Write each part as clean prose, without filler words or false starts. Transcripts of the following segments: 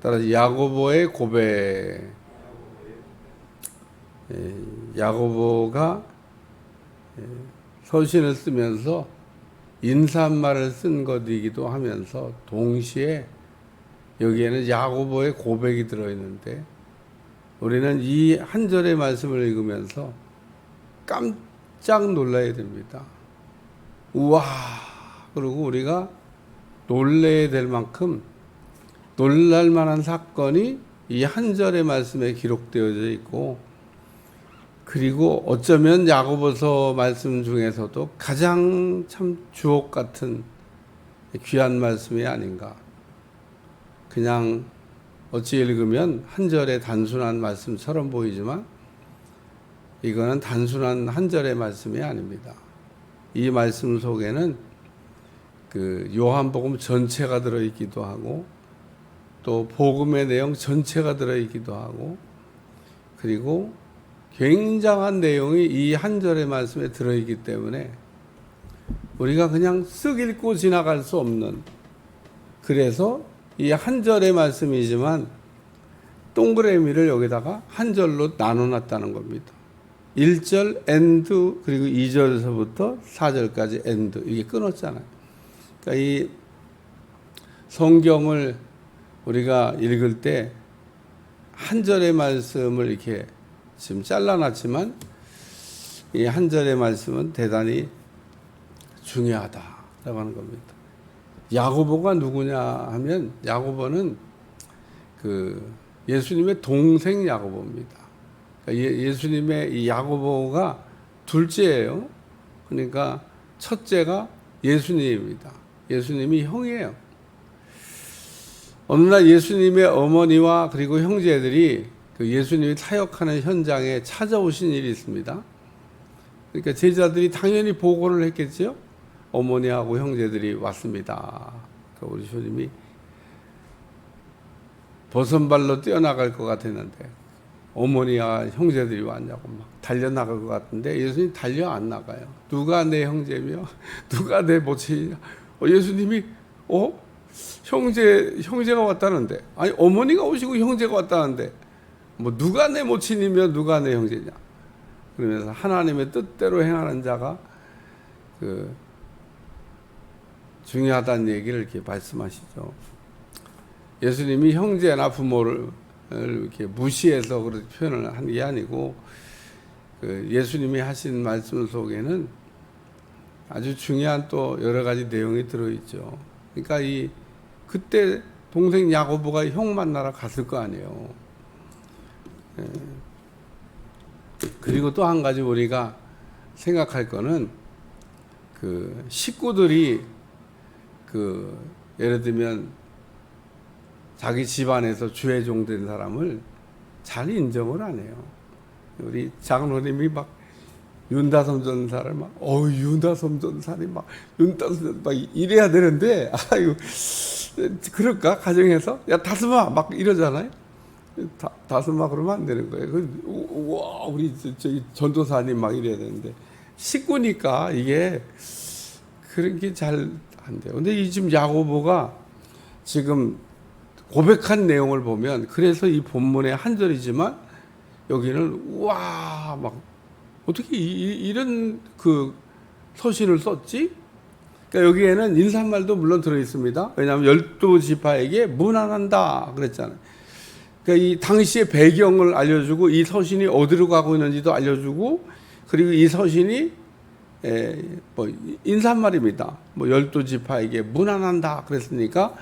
따라서 야고보의 고백. 야고보가 서신을 쓰면서 인사말을 쓴 것이기도 하면서 동시에 여기에는 야고보의 고백이 들어있는데 우리는 이 한 절의 말씀을 읽으면서 깜짝 놀라야 됩니다. 우와! 그리고 우리가 놀라야 될 만큼 놀랄 만한 사건이 이 한 절의 말씀에 기록되어져 있고, 그리고 어쩌면 야고보서 말씀 중에서도 가장 참 주옥 같은 귀한 말씀이 아닌가. 그냥 어찌 읽으면 한 절의 단순한 말씀처럼 보이지만 이거는 단순한 한 절의 말씀이 아닙니다. 이 말씀 속에는 그 요한복음 전체가 들어있기도 하고 또 복음의 내용 전체가 들어있기도 하고, 그리고 굉장한 내용이 이 한 절의 말씀에 들어있기 때문에 우리가 그냥 쓱 읽고 지나갈 수 없는, 그래서 이 한 절의 말씀이지만 동그라미를 여기다가 한 절로 나눠놨다는 겁니다. 1절 엔드, 그리고 2절에서부터 4절까지 엔드, 이게 끊었잖아요. 그러니까 이 성경을 우리가 읽을 때 한 절의 말씀을 이렇게 지금 잘라놨지만 이 한 절의 말씀은 대단히 중요하다라고 하는 겁니다. 야고보가 누구냐 하면 야고보는 그 예수님의 동생 야고보입니다. 그러니까 예수님의 이 야고보가 둘째예요. 그러니까 첫째가 예수님입니다. 예수님이 형이에요. 어느 날 예수님의 어머니와 그리고 형제들이 그 예수님이 사역하는 현장에 찾아오신 일이 있습니다. 그러니까 제자들이 당연히 보고를 했겠죠. 어머니하고 형제들이 왔습니다. 그러니까 우리 주님이 버선발로 뛰어나갈 것 같았는데 어머니와 형제들이 왔냐고 막 달려나갈 것 같은데 예수님이 달려 안 나가요. 누가 내 형제며 누가 내 모친이냐. 예수님이 형제가 왔다는데, 아니 어머니가 오시고 형제가 왔다는데 뭐 누가 내 모친이며 누가 내 형제냐. 그러면서 하나님의 뜻대로 행하는 자가 그 중요하다는 얘기를 이렇게 말씀하시죠. 예수님이 형제나 부모를 이렇게 무시해서 그렇게 표현을 한 게 아니고, 그 예수님이 하신 말씀 속에는 아주 중요한 또 여러 가지 내용이 들어있죠. 그러니까 그때 동생 야고보가 형 만나러 갔을 거 아니에요. 그리고 또 한 가지 우리가 생각할 거는 그 식구들이 그 예를 들면 자기 집안에서 주의 종 된 사람을 잘 인정을 안 해요. 우리 장로님이 막 윤다솜 전사를 막 윤다솜 전사님 윤다솜 막 이래야 되는데 그럴까 가정에서 야 다솜아 막 이러잖아요. 다솜아 그러면 안 되는 거예요. 우와 우리 저기 전도사님 막 이래야 되는데 식구니까 이게 그런 게 잘 안 돼요. 근데 이 지금 야고보가 지금 고백한 내용을 보면, 그래서 이 본문의 한 절이지만 여기는 우와 막 어떻게 이런 그 서신을 썼지? 그러니까 여기에는 인사말도 물론 들어 있습니다. 왜냐하면 12지파에게 문안한다 그랬잖아요. 그러니까 이 당시의 배경을 알려주고 이 서신이 어디로 가고 있는지도 알려주고, 그리고 이 서신이 뭐 인사말입니다. 뭐 12지파에게 문안한다 그랬으니까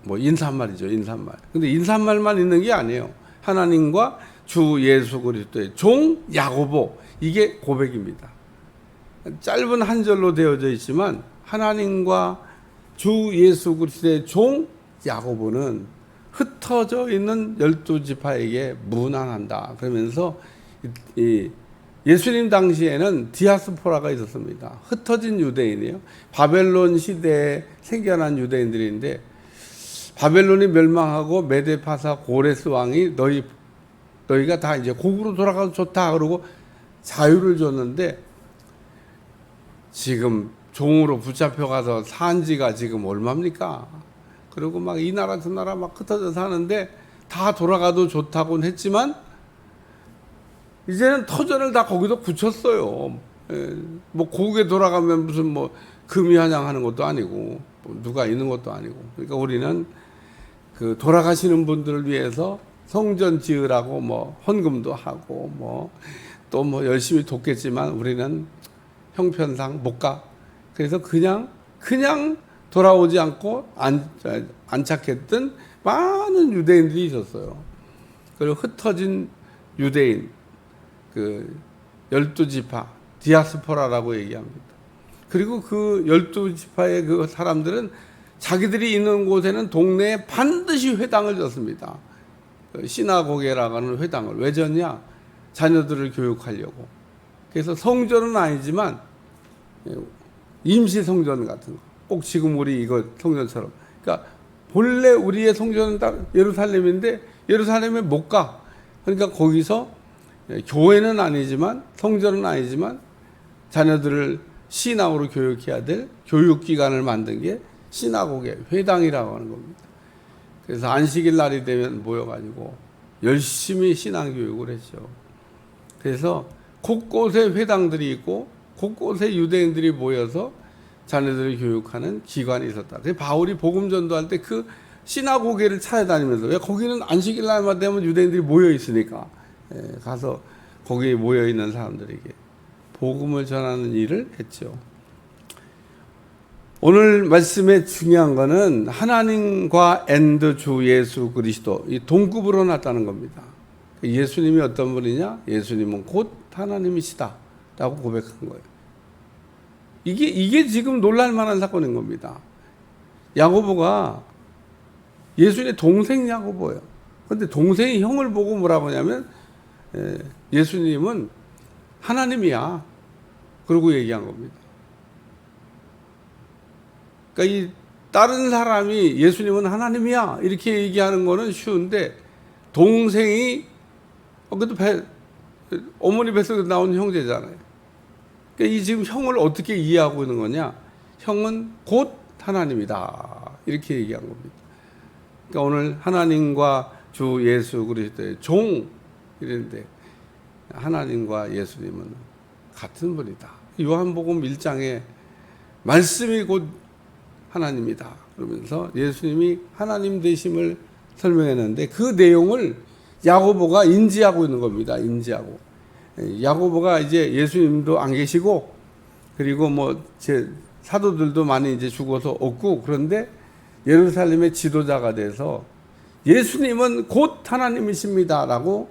뭐 인사말이죠, 인사말. 근데 인사말만 있는 게 아니에요. 하나님과 주 예수 그리스도의 종 야고보, 이게 고백입니다. 짧은 한 절로 되어져 있지만 하나님과 주 예수 그리스도의 종 야고보는 흩어져 있는 12지파에게 문안한다 그러면서 예수님 당시에는 디아스포라가 있었습니다. 흩어진 유대인이에요. 바벨론 시대에 생겨난 유대인들인데, 바벨론이 멸망하고 메데파사 고레스 왕이 너희가 다 이제 고국으로 돌아가도 좋다 그러고 자유를 줬는데, 지금 종으로 붙잡혀가서 산 지가 지금 얼마입니까? 그리고 막 이 나라 저 나라 막 흩어져서 하는데 다 돌아가도 좋다고는 했지만 이제는 터전을 다 거기도 굳혔어요. 뭐 고국에 돌아가면 무슨 뭐 금이 환영하는 것도 아니고 뭐 누가 있는 것도 아니고, 그러니까 우리는 그 돌아가시는 분들을 위해서 성전 지으라고 뭐 헌금도 하고 뭐 또 뭐 열심히 돕겠지만 우리는 형편상 못 가. 그래서 그냥 돌아오지 않고 안착했던 많은 유대인들이 있었어요. 그리고 흩어진 유대인, 그 12지파, 디아스포라라고 얘기합니다. 그리고 그 12지파의 그 사람들은 자기들이 있는 곳에는 동네에 반드시 회당을 졌습니다. 시나고게라고 하는 회당을. 왜 졌냐? 자녀들을 교육하려고. 그래서 성전은 아니지만 임시 성전 같은 거. 꼭 지금 우리 이거 성전처럼. 그러니까 본래 우리의 성전은 딱 예루살렘인데 예루살렘에 못 가. 그러니까 거기서 교회는 아니지만 성전은 아니지만 자녀들을 신앙으로 교육해야 될 교육기관을 만든 게 시나고게, 회당이라고 하는 겁니다. 그래서 안식일 날이 되면 모여가지고 열심히 신앙교육을 했죠. 그래서 곳곳에 회당들이 있고 곳곳에 유대인들이 모여서 자녀들을 교육하는 기관이 있었다. 그래서 바울이 복음 전도할 때 그 시나고게를 찾아다니면서, 왜 거기는 안식일 날만 되면 유대인들이 모여 있으니까 가서 거기에 모여 있는 사람들에게 복음을 전하는 일을 했죠. 오늘 말씀의 중요한 것은 하나님과 앤드 주 예수 그리스도, 이 동급으로 났다는 겁니다. 예수님이 어떤 분이냐? 예수님은 곧 하나님이시다 라고 고백한 거예요. 이게 지금 놀랄만한 사건인 겁니다. 야고보가 예수님의 동생 야고보예요. 그런데 동생이 형을 보고 뭐라고 하냐면 예수님은 하나님이야. 그러고 얘기한 겁니다. 그러니까 이 다른 사람이 예수님은 하나님이야 이렇게 얘기하는 거는 쉬운데, 동생이 그래도 어머니 뱃속에 나온 형제잖아요. 그러니까 이 지금 형을 어떻게 이해하고 있는 거냐? 형은 곧 하나님이다 이렇게 얘기한 겁니다. 그러니까 오늘 하나님과 주 예수 그리스도의 종 이랬는데 하나님과 예수님은 같은 분이다. 요한복음 1장에 말씀이 곧 하나님이다 그러면서 예수님이 하나님 되심을 설명했는데 그 내용을 야고보가 인지하고 있는 겁니다. 인지하고. 야고보가 이제 예수님도 안 계시고 그리고 뭐 제 사도들도 많이 이제 죽어서 없고, 그런데 예루살렘의 지도자가 돼서 예수님은 곧 하나님이십니다라고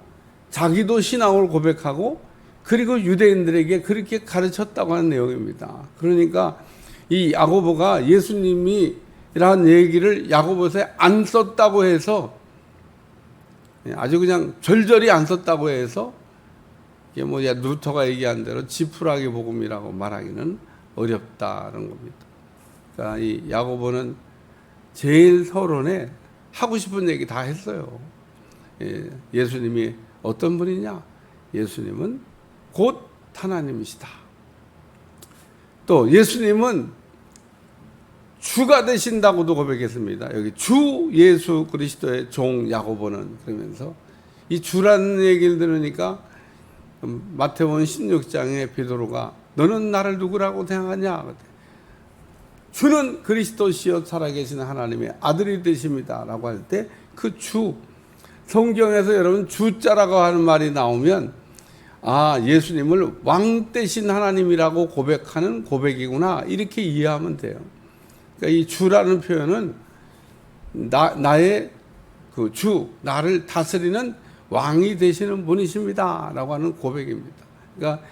자기도 신앙을 고백하고 그리고 유대인들에게 그렇게 가르쳤다고 하는 내용입니다. 그러니까 이 야고보가 예수님이라는 얘기를 야고보서에 안 썼다고 해서, 아주 그냥 절절히 안 썼다고 해서 이게 뭐 루터가 얘기한 대로 지푸라기 복음이라고 말하기는 어렵다는 겁니다. 그러니까 이 야고보는 제일 서론에 하고 싶은 얘기 다 했어요. 예수님이 어떤 분이냐? 예수님은 곧 하나님이시다. 또 예수님은 주가 되신다고도 고백했습니다. 여기 주 예수 그리스도의 종 야고보는, 그러면서 이 주라는 얘기를 들으니까 마태복음 16장에 베드로가 너는 나를 누구라고 생각하냐? 주는 그리스도시요 살아계신 하나님의 아들이 되십니다 라고 할 때 그 주, 성경에서 여러분 주자라고 하는 말이 나오면 예수님을 왕 되신 하나님이라고 고백하는 고백이구나 이렇게 이해하면 돼요. 그러니까 이 주라는 표현은 나의 그 주, 나를 다스리는 왕이 되시는 분이십니다 라고 하는 고백입니다. 그러니까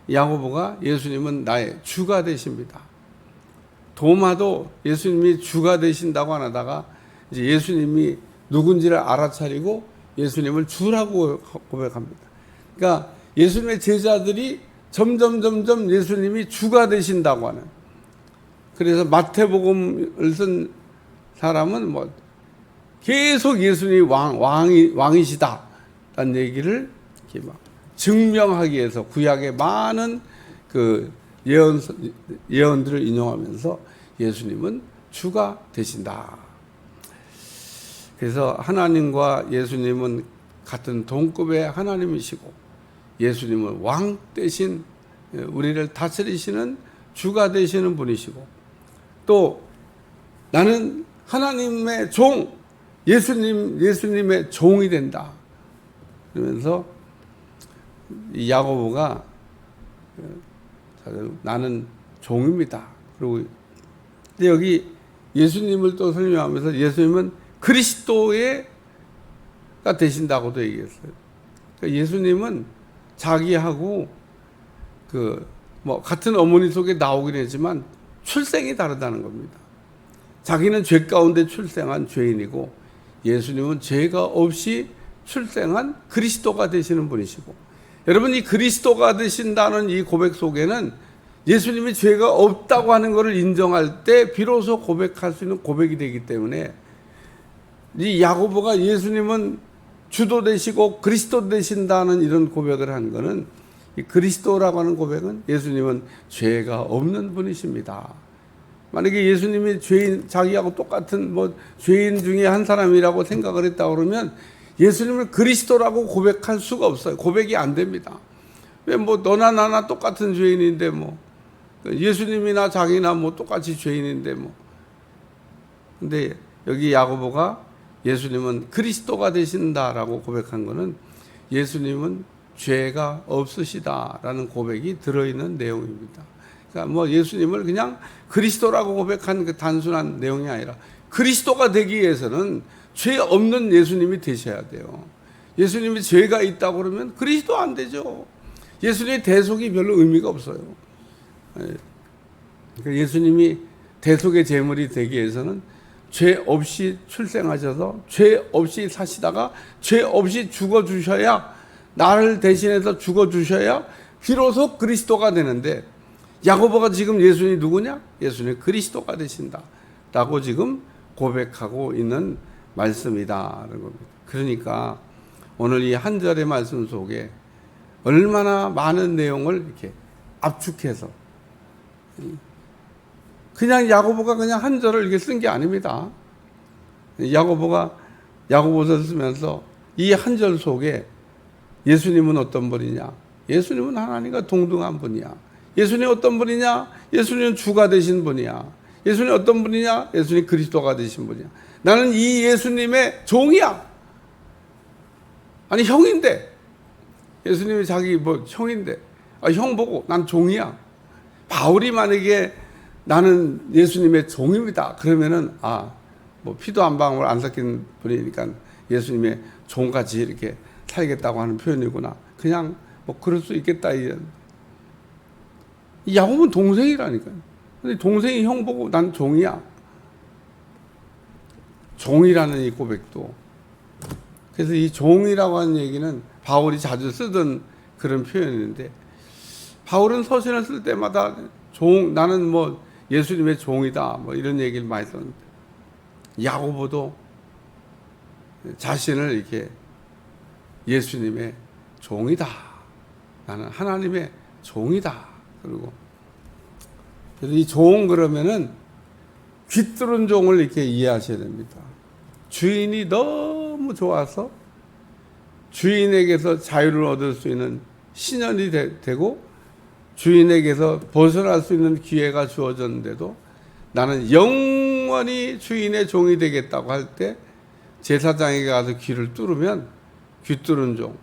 야고보가 예수님은 나의 주가 되십니다. 도마도 예수님이 주가 되신다고 안 하다가 이제 예수님이 누군지를 알아차리고 예수님을 주라고 고백합니다. 그러니까 예수님의 제자들이 점점 예수님이 주가 되신다고 하는, 그래서 마태복음을 쓴 사람은 뭐 계속 예수님이 왕이시다 라는 얘기를 이렇게 막 증명하기 위해서 구약의 많은 그 예언들을 인용하면서 예수님은 주가 되신다. 그래서 하나님과 예수님은 같은 동급의 하나님이시고 예수님은 왕 대신 우리를 다스리시는 주가 되시는 분이시고 또 나는 하나님의 종, 예수님의 종이 된다. 그러면서 이 야고보가 나는 종입니다. 그리고 여기 예수님을 또 설명하면서 예수님은 그리스도가 되신다고도 얘기했어요. 그러니까 예수님은 자기하고 같은 어머니 속에 나오긴 했지만 출생이 다르다는 겁니다. 자기는 죄 가운데 출생한 죄인이고 예수님은 죄가 없이 출생한 그리스도가 되시는 분이시고 여러분 이 그리스도가 되신다는 이 고백 속에는 예수님이 죄가 없다고 하는 것을 인정할 때 비로소 고백할 수 있는 고백이 되기 때문에 이 야고보가 예수님은 주도 되시고 그리스도 되신다는 이런 고백을 한 것은 이 그리스도라고 하는 고백은 예수님은 죄가 없는 분이십니다. 만약에 예수님이 자기하고 똑같은 죄인 중에 한 사람이라고 생각을 했다 그러면 예수님을 그리스도라고 고백할 수가 없어요. 고백이 안 됩니다. 왜 너나 나나 똑같은 죄인인데 예수님이나 자기나 똑같이 죄인인데 근데 여기 야고보가 예수님은 그리스도가 되신다라고 고백한 것은 예수님은 죄가 없으시다라는 고백이 들어있는 내용입니다. 그러니까 예수님을 그냥 그리스도라고 고백한 그 단순한 내용이 아니라 그리스도가 되기 위해서는 죄 없는 예수님이 되셔야 돼요. 예수님이 죄가 있다고 그러면 그리스도 안 되죠. 예수님의 대속이 별로 의미가 없어요. 그러니까 예수님이 대속의 제물이 되기 위해서는 죄 없이 출생하셔서 죄 없이 사시다가 죄 없이 죽어주셔야 나를 대신해서 죽어주셔야 비로소 그리스도가 되는데 야고보가 지금 예수님이 누구냐? 예수님이 그리스도가 되신다 라고 지금 고백하고 있는 말씀이다라는 겁니다. 그러니까 오늘 이 한 절의 말씀 속에 얼마나 많은 내용을 이렇게 압축해서 그냥 야고보가 그냥 한 절을 이렇게 쓴 게 아닙니다. 야고보가 야고보서를 쓰면서 이 한 절 속에 예수님은 어떤 분이냐? 예수님은 하나님과 동등한 분이야. 예수님이 어떤 분이냐? 예수님은 주가 되신 분이야. 예수님이 어떤 분이냐? 예수님이 그리스도가 되신 분이야. 나는 이 예수님의 종이야. 아니 형인데 예수님이 자기 형인데 형 보고 난 종이야. 바울이 만약에 나는 예수님의 종입니다. 그러면은 피도 한 방울 안 섞인 분이니까 예수님의 종같이 이렇게 살겠다고 하는 표현이구나. 그냥 그럴 수 있겠다. 이 야곱은 동생이라니까요. 근데 동생이 형 보고 난 종이야. 종이라는 이 고백도. 그래서 이 종이라고 하는 얘기는 바울이 자주 쓰던 그런 표현인데 바울은 서신을 쓸 때마다 나는 예수님의 종이다. 이런 얘기를 많이 썼는데 야고보도 자신을 이렇게 예수님의 종이다. 나는 하나님의 종이다. 그리고 이 종 그러면은 귀뚫은 종을 이렇게 이해하셔야 됩니다. 주인이 너무 좋아서 주인에게서 자유를 얻을 수 있는 신현이 되고 주인에게서 벗어날 수 있는 기회가 주어졌는데도 나는 영원히 주인의 종이 되겠다고 할 때 제사장에게 가서 귀를 뚫으면 귀뚫은 종,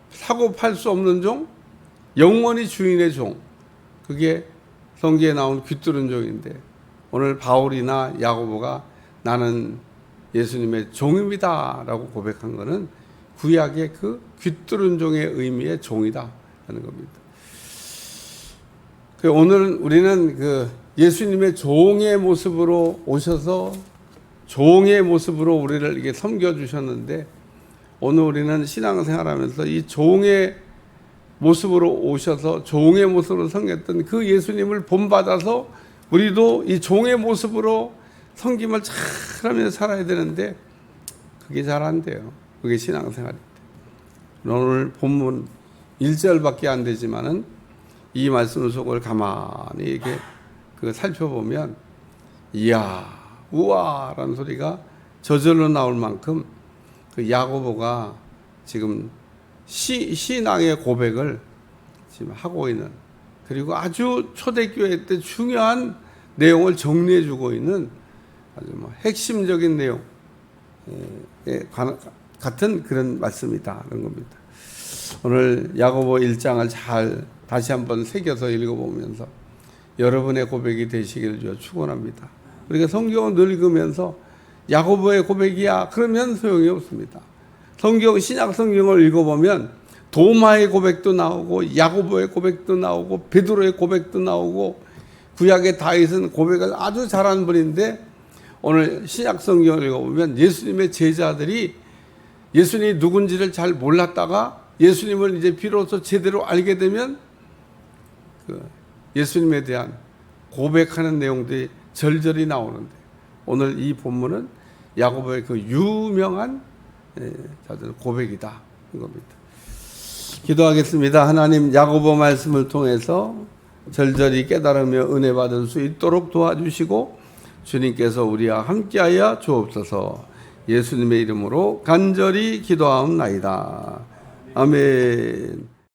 사고 팔 수 없는 종, 영원히 주인의 종, 그게 성경에 나온 귀뚫은 종인데 오늘 바울이나 야고보가 나는 예수님의 종입니다 라고 고백한 것은 구약의 그 귀뚫은 종의 의미의 종이다 하는 겁니다. 오늘 우리는 예수님의 종의 모습으로 오셔서 종의 모습으로 우리를 이렇게 섬겨주셨는데 오늘 우리는 신앙생활하면서 이 종의 모습으로 오셔서 종의 모습으로 섬겼던 그 예수님을 본받아서 우리도 이 종의 모습으로 섬김을 잘하면서 살아야 되는데 그게 잘 안 돼요. 그게 신앙생활입니다. 오늘 본문 1절밖에 안 되지만은 이 말씀 속을 가만히 이렇게 살펴보면 이야 우와라는 소리가 저절로 나올 만큼 그 야고보가 지금 신앙의 고백을 지금 하고 있는, 그리고 아주 초대교회 때 중요한 내용을 정리해 주고 있는 아주 뭐 핵심적인 내용에 같은 그런 말씀이다 그런 겁니다. 오늘 야고보 1장을 잘 다시 한번 새겨서 읽어보면서 여러분의 고백이 되시기를 주여 축원합니다. 우리가 성경을 늘 읽으면서 야고보의 고백이야 그러면 소용이 없습니다. 신약 성경을 읽어보면 도마의 고백도 나오고 야고보의 고백도 나오고 베드로의 고백도 나오고 구약의 다윗은 고백을 아주 잘하는 분인데, 오늘 신약 성경을 읽어보면 예수님의 제자들이 예수님이 누군지를 잘 몰랐다가 예수님을 이제 비로소 제대로 알게 되면 그 예수님에 대한 고백하는 내용들이 절절히 나오는데, 오늘 이 본문은 야고보의 그 유명한 고백이다 이겁니다. 기도하겠습니다. 하나님, 야고보 말씀을 통해서 절절히 깨달으며 은혜 받을 수 있도록 도와주시고 주님께서 우리와 함께하여 주옵소서. 예수님의 이름으로 간절히 기도하옵나이다. 아멘.